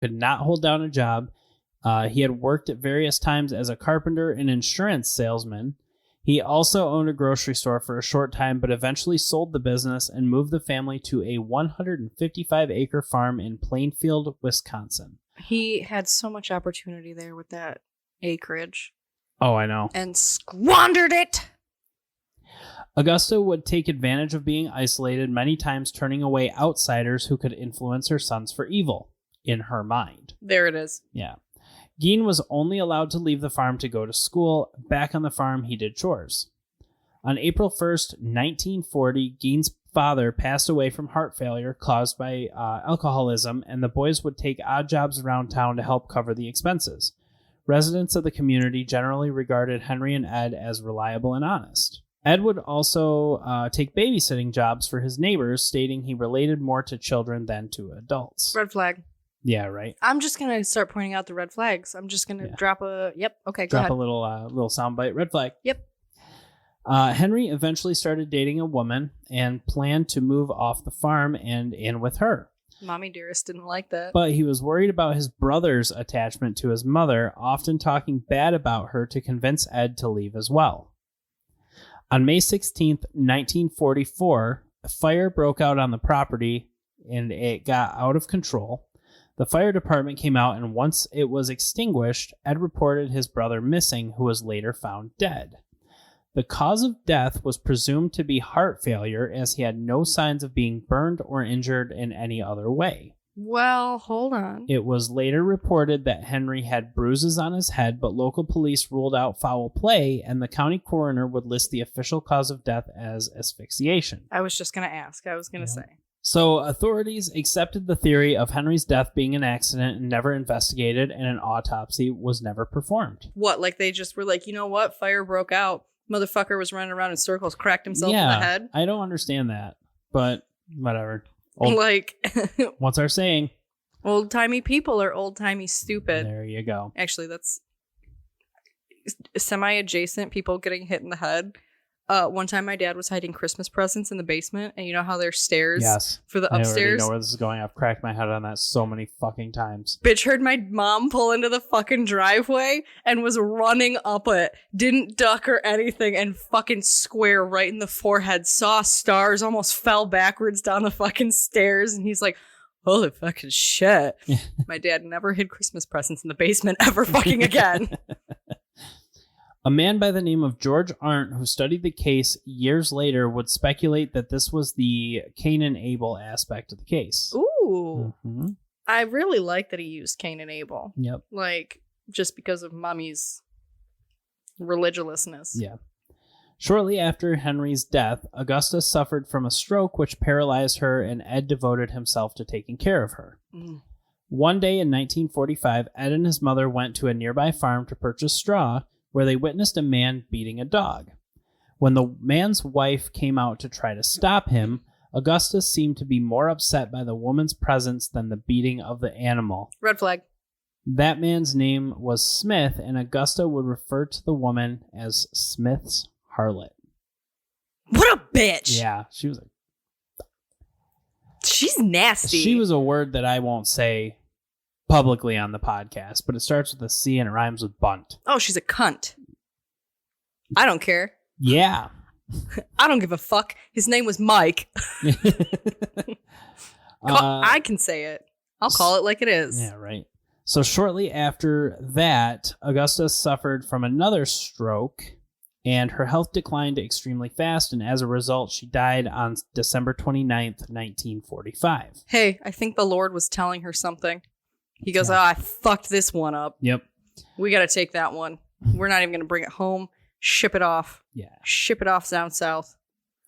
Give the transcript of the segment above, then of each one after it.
could not hold down a job. He had worked at various times as a carpenter and insurance salesman. He also owned a grocery store for a short time, but eventually sold the business and moved the family to a 155-acre farm in Plainfield, Wisconsin. He had so much opportunity there with that acreage. Oh, I know. And squandered it. Augusta would take advantage of being isolated, many times turning away outsiders who could influence her sons for evil, in her mind. There it is. Yeah. Gein was only allowed to leave the farm to go to school. Back on the farm, he did chores. On April 1st, 1940, Gein's father passed away from heart failure caused by alcoholism, and the boys would take odd jobs around town to help cover the expenses. Residents of the community generally regarded Henry and Ed as reliable and honest. Ed would also take babysitting jobs for his neighbors, stating he related more to children than to adults. Red flag. Yeah, right. I'm just going to start pointing out the red flags. I'm just going to drop a... Yep. Okay, go ahead. Drop a little soundbite. Red flag. Yep. Henry eventually started dating a woman and planned to move off the farm and in with her. Mommy Dearest didn't like that. But he was worried about his brother's attachment to his mother, often talking bad about her to convince Ed to leave as well. On May 16th, 1944, a fire broke out on the property and it got out of control. The fire department came out, and once it was extinguished, Ed reported his brother missing, who was later found dead. The cause of death was presumed to be heart failure, as he had no signs of being burned or injured in any other way. Well, hold on. It was later reported that Henry had bruises on his head, but local police ruled out foul play, and the county coroner would list the official cause of death as asphyxiation. I was just going to ask. I was going to say. So authorities accepted the theory of Henry's death being an accident and never investigated, and an autopsy was never performed. What, like they just were like, you know what? Fire broke out. Motherfucker was running around in circles, cracked himself in the head. I don't understand that, but whatever. What's our saying? Old-timey people are old-timey stupid. There you go. Actually, that's semi-adjacent, people getting hit in the head. One time my dad was hiding Christmas presents in the basement, and you know how there's stairs for the upstairs? I already know where this is going. I've cracked my head on that so many fucking times. Bitch heard my mom pull into the fucking driveway and was running up it. Didn't duck or anything, and fucking square right in the forehead. Saw stars, almost fell backwards down the fucking stairs, and he's like, holy fucking shit. My dad never hid Christmas presents in the basement ever fucking again. A man by the name of George Arndt, who studied the case years later, would speculate that this was the Cain and Abel aspect of the case. Ooh. Mm-hmm. I really like that he used Cain and Abel. Yep. Like, just because of Mommy's religiousness. Yeah. Shortly after Henry's death, Augusta suffered from a stroke which paralyzed her, and Ed devoted himself to taking care of her. Mm. One day in 1945, Ed and his mother went to a nearby farm to purchase straw, where they witnessed a man beating a dog. When the man's wife came out to try to stop him, Augusta seemed to be more upset by the woman's presence than the beating of the animal. Red flag. That man's name was Smith, and Augusta would refer to the woman as Smith's harlot. What a bitch! Yeah, she was she's nasty. She was a word that I won't say publicly on the podcast, but it starts with a C and it rhymes with bunt. Oh, she's a cunt. I don't care. Yeah. I don't give a fuck. His name was Mike. I can say it. I'll call it like it is. Yeah, right. So shortly after that, Augusta suffered from another stroke, and her health declined extremely fast, and as a result, she died on December 29th, 1945. Hey, I think the Lord was telling her something. He goes, I fucked this one up. Yep. We got to take that one. We're not even going to bring it home. Ship it off. Yeah. Ship it off down south.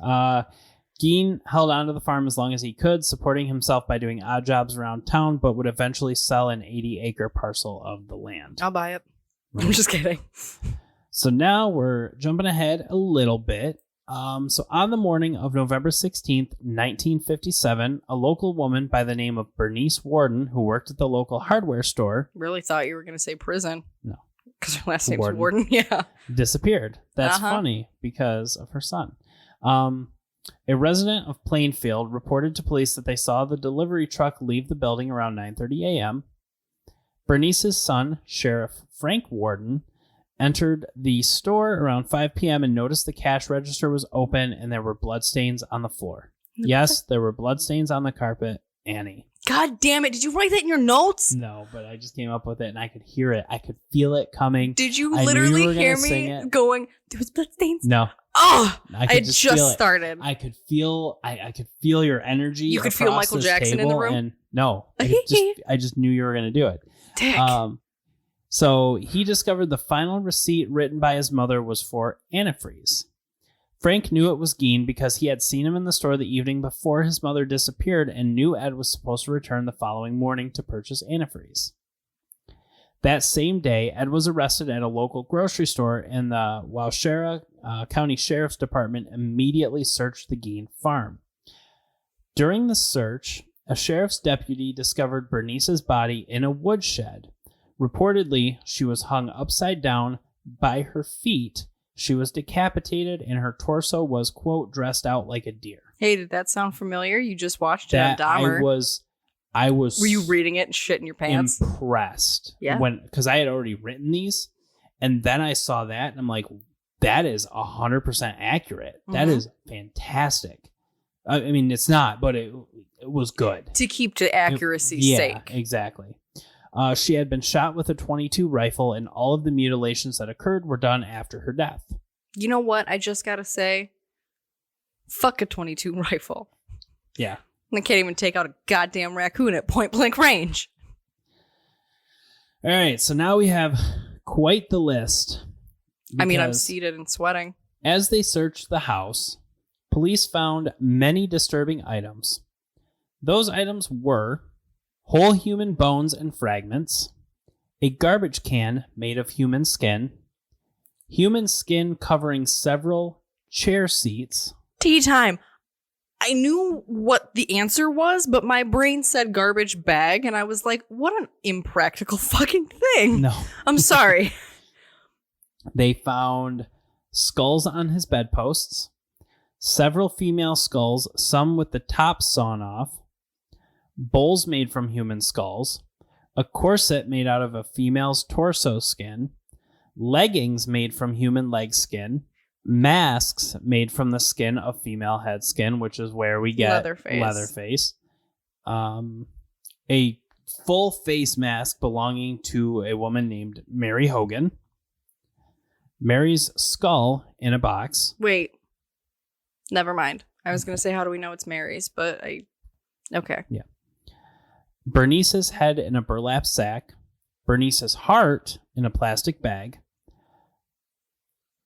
Gein held on to the farm as long as he could, supporting himself by doing odd jobs around town, but would eventually sell an 80-acre parcel of the land. I'll buy it. I'm just kidding. So now we're jumping ahead a little bit. So on the morning of November 16th, 1957, a local woman by the name of Bernice Warden, who worked at the local hardware store... Really thought you were going to say prison. No. Because her last name's Warden. Yeah. Disappeared. That's funny because of her son. A resident of Plainfield reported to police that they saw the delivery truck leave the building around 9:30 a.m. Bernice's son, Sheriff Frank Warden, entered the store around 5 p.m. and noticed the cash register was open and there were bloodstains on the floor. Yes, there were bloodstains on the carpet, Annie. God damn it. Did you write that in your notes? No, but I just came up with it and I could hear it. I could feel it coming. Did you literally hear me going, there was bloodstains? No. Oh, I just started. I could feel your energy. You could feel Michael Jackson in the room? And no, I just knew you were going to do it. Dick. So he discovered the final receipt written by his mother was for antifreeze. Frank knew it was Gein because he had seen him in the store the evening before his mother disappeared and knew Ed was supposed to return the following morning to purchase antifreeze. That same day, Ed was arrested at a local grocery store and the Waushara County Sheriff's Department immediately searched the Gein farm. During the search, a sheriff's deputy discovered Bernice's body in a woodshed. Reportedly, she was hung upside down by her feet. She was decapitated and her torso was, quote, dressed out like a deer. Hey, did that sound familiar? You just watched it on Dahmer. I was. Were you reading it and shitting your pants? Impressed. Yeah. Because I had already written these, and then I saw that, and I'm like, that is 100% accurate. Mm-hmm. That is fantastic. I mean, it's not, but it was good. To keep to accuracy's sake. Yeah, exactly. She had been shot with a .22 rifle, and all of the mutilations that occurred were done after her death. You know what? I just gotta say, fuck a .22 rifle. Yeah. I can't even take out a goddamn raccoon at point blank range. All right, so now we have quite the list. I mean, I'm seated and sweating. As they searched the house, police found many disturbing items. Those items were whole human bones and fragments, a garbage can made of human skin covering several chair seats. Tea time. I knew what the answer was, but my brain said garbage bag, and I was like, what an impractical fucking thing. No. I'm sorry. They found skulls on his bedposts, several female skulls, some with the tops sawn off, bowls made from human skulls, a corset made out of a female's torso skin, leggings made from human leg skin, masks made from the skin of female head skin, which is where we get Leatherface. A full face mask belonging to a woman named Mary Hogan. Mary's skull in a box. Wait. Never mind. I was going to say, how do we know it's Mary's? But okay. Yeah. Bernice's head in a burlap sack. Bernice's heart in a plastic bag.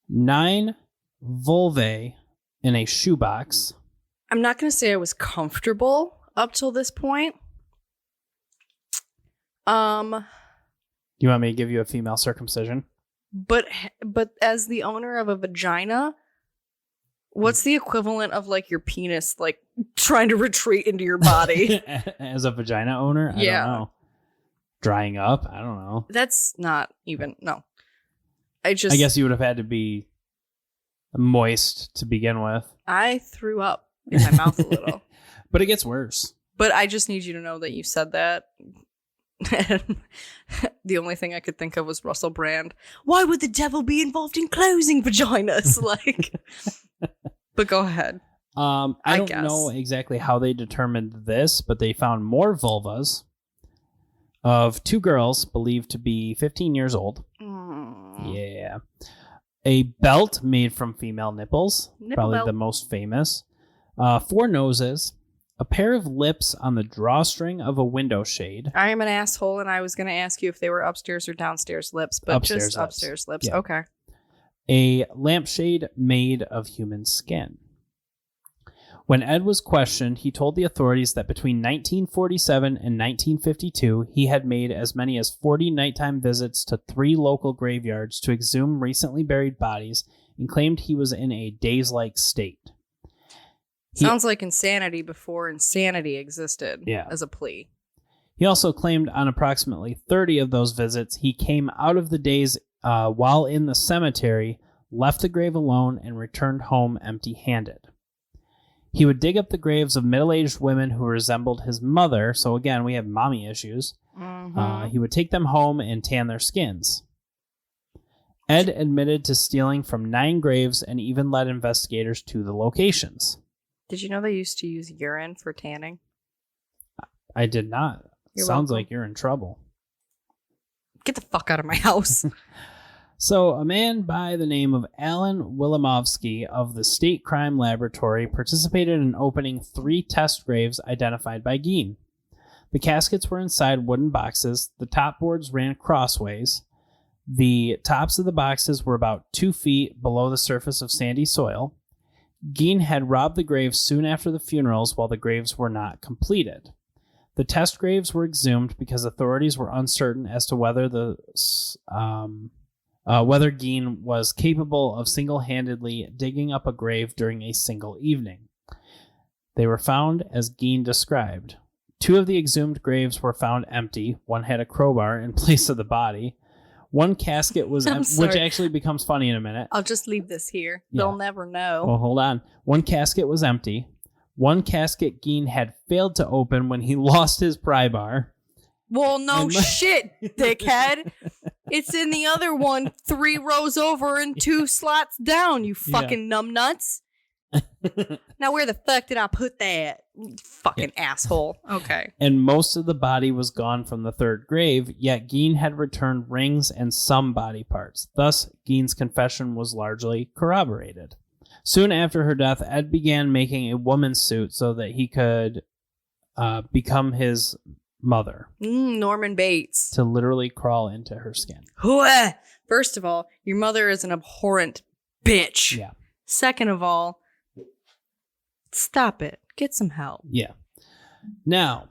9 vulvae in a shoebox. I'm not going to say I was comfortable up till this point. You want me to give you a female circumcision? But as the owner of a vagina, what's the equivalent of like your penis like trying to retreat into your body? As a vagina owner? I don't know. Drying up? I don't know. That's not even, no. I guess you would have had to be moist to begin with. I threw up in my mouth a little. But it gets worse. But I just need you to know that you said that. And the only thing I could think of was Russell Brand. Why would the devil be involved in closing vaginas? Like, but go ahead. I don't know exactly how they determined this, but they found more vulvas of 2 girls believed to be 15 years old. Yeah. A belt made from female nipples, probably the most famous. 4 noses. A pair of lips on the drawstring of a window shade. I am an asshole, and I was going to ask you if they were upstairs or downstairs lips, but just upstairs lips. Yeah. Okay. A lampshade made of human skin. When Ed was questioned, he told the authorities that between 1947 and 1952, he had made as many as 40 nighttime visits to 3 local graveyards to exhume recently buried bodies and claimed he was in a daze-like state. Sounds like insanity before insanity existed as a plea. He also claimed on approximately 30 of those visits, he came out of the daze while in the cemetery, left the grave alone, and returned home empty-handed. He would dig up the graves of middle-aged women who resembled his mother, so again, we have mommy issues, He would take them home and tan their skins. Ed admitted to stealing from 9 graves and even led investigators to the locations. Did you know they used to use urine for tanning? I did not. Sounds welcome. like you're in trouble. Get the fuck out of my house. So, a man by the name of Alan Wilimovsky of the State Crime Laboratory participated in opening 3 test graves identified by Gein. The caskets were inside wooden boxes. The top boards ran crossways. The tops of the boxes were about 2 feet below the surface of sandy soil. Gein had robbed the graves soon after the funerals while the graves were not completed. The test graves were exhumed because authorities were uncertain as to whether whether Gein was capable of single-handedly digging up a grave during a single evening. They were found as Gein described. 2 of the exhumed graves were found empty. One had a crowbar in place of the body. One casket was empty, which actually becomes funny in a minute. I'll just leave this here. Yeah. They'll never know. Well, hold on. One casket was empty. One casket Gein had failed to open when he lost his pry bar. Well, no shit, dickhead. It's in the other one, 3 rows over and 2 slots down, you fucking numbnuts. Now, where the fuck did I put that? Fucking asshole. Okay. And most of the body was gone from the 3rd grave, yet Gein had returned rings and some body parts. Thus, Gein's confession was largely corroborated. Soon after her death, Ed began making a woman's suit so that he could become his mother. Norman Bates. To literally crawl into her skin. First of all, your mother is an abhorrent bitch. Yeah. Second of all, stop it. Get some help. Yeah. Now,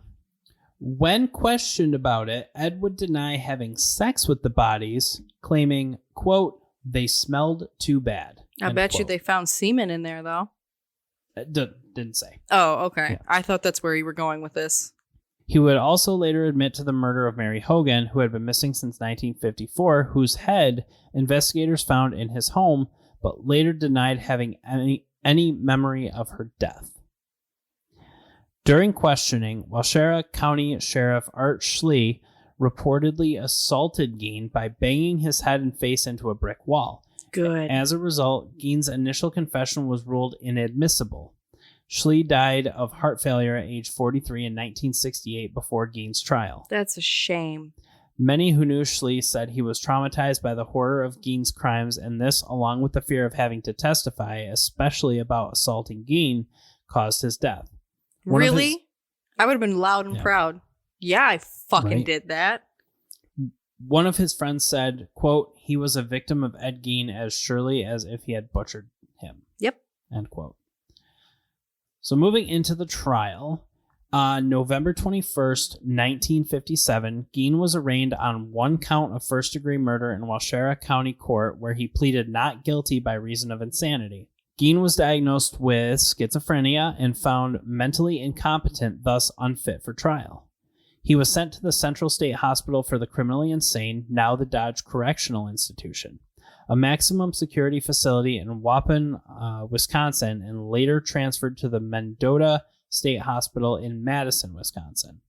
when questioned about it, Ed would deny having sex with the bodies, claiming, quote, they smelled too bad. I bet you they found semen in there, though. Didn't say. Oh, okay. Yeah. I thought that's where you were going with this. He would also later admit to the murder of Mary Hogan, who had been missing since 1954, whose head investigators found in his home, but later denied having any memory of her death. During questioning, Waushara County Sheriff Art Schlee reportedly assaulted Gein by banging his head and face into a brick wall. Good. As a result, Gein's initial confession was ruled inadmissible. Schlee died of heart failure at age 43 in 1968 before Gein's trial. That's a shame. Many who knew Schlee said he was traumatized by the horror of Gein's crimes, and this, along with the fear of having to testify, especially about assaulting Gein, caused his death. Really? I would have been loud and proud. Yeah, I fucking did that. One of his friends said, quote, he was a victim of Ed Gein as surely as if he had butchered him. Yep. End quote. So moving into the trial, on November 21st, 1957, Gein was arraigned on 1 count of first-degree murder in Waushara County Court, where he pleaded not guilty by reason of insanity. Gein was diagnosed with schizophrenia and found mentally incompetent, thus unfit for trial. He was sent to the Central State Hospital for the Criminally Insane, now the Dodge Correctional Institution, a maximum security facility in Waupun, Wisconsin, and later transferred to the Mendota State Hospital in Madison, Wisconsin.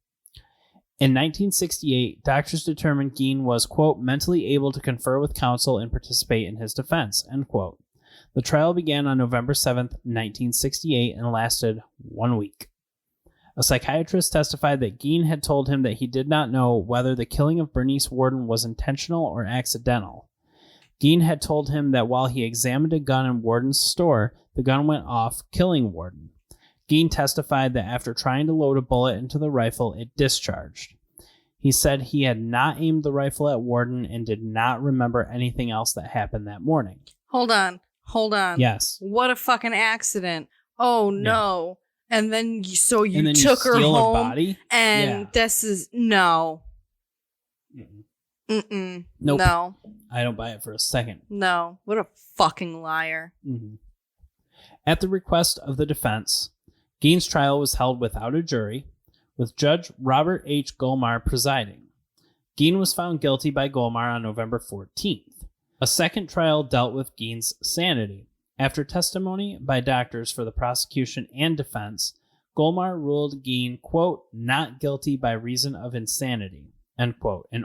In 1968, doctors determined Gein was, quote, mentally able to confer with counsel and participate in his defense, end quote. The trial began on November 7th, 1968, and lasted 1 week. A psychiatrist testified that Gein had told him that he did not know whether the killing of Bernice Worden was intentional or accidental. Gein had told him that while he examined a gun in Worden's store, the gun went off, killing Worden. Gein testified that after trying to load a bullet into the rifle, it discharged. He said he had not aimed the rifle at Worden and did not remember anything else that happened that morning. Hold on. Yes. What a fucking accident. Oh, no. Yeah. And then you took her steal home, a body? And this is, no. Nope. No. I don't buy it for a second. No. What a fucking liar. Mm-hmm. At the request of the defense, Gein's trial was held without a jury, with Judge Robert H. Golmar presiding. Gein was found guilty by Golmar on November 14th. A second trial dealt with Gein's sanity. After testimony by doctors for the prosecution and defense, Golmar ruled Gein, quote, not guilty by reason of insanity, end quote. In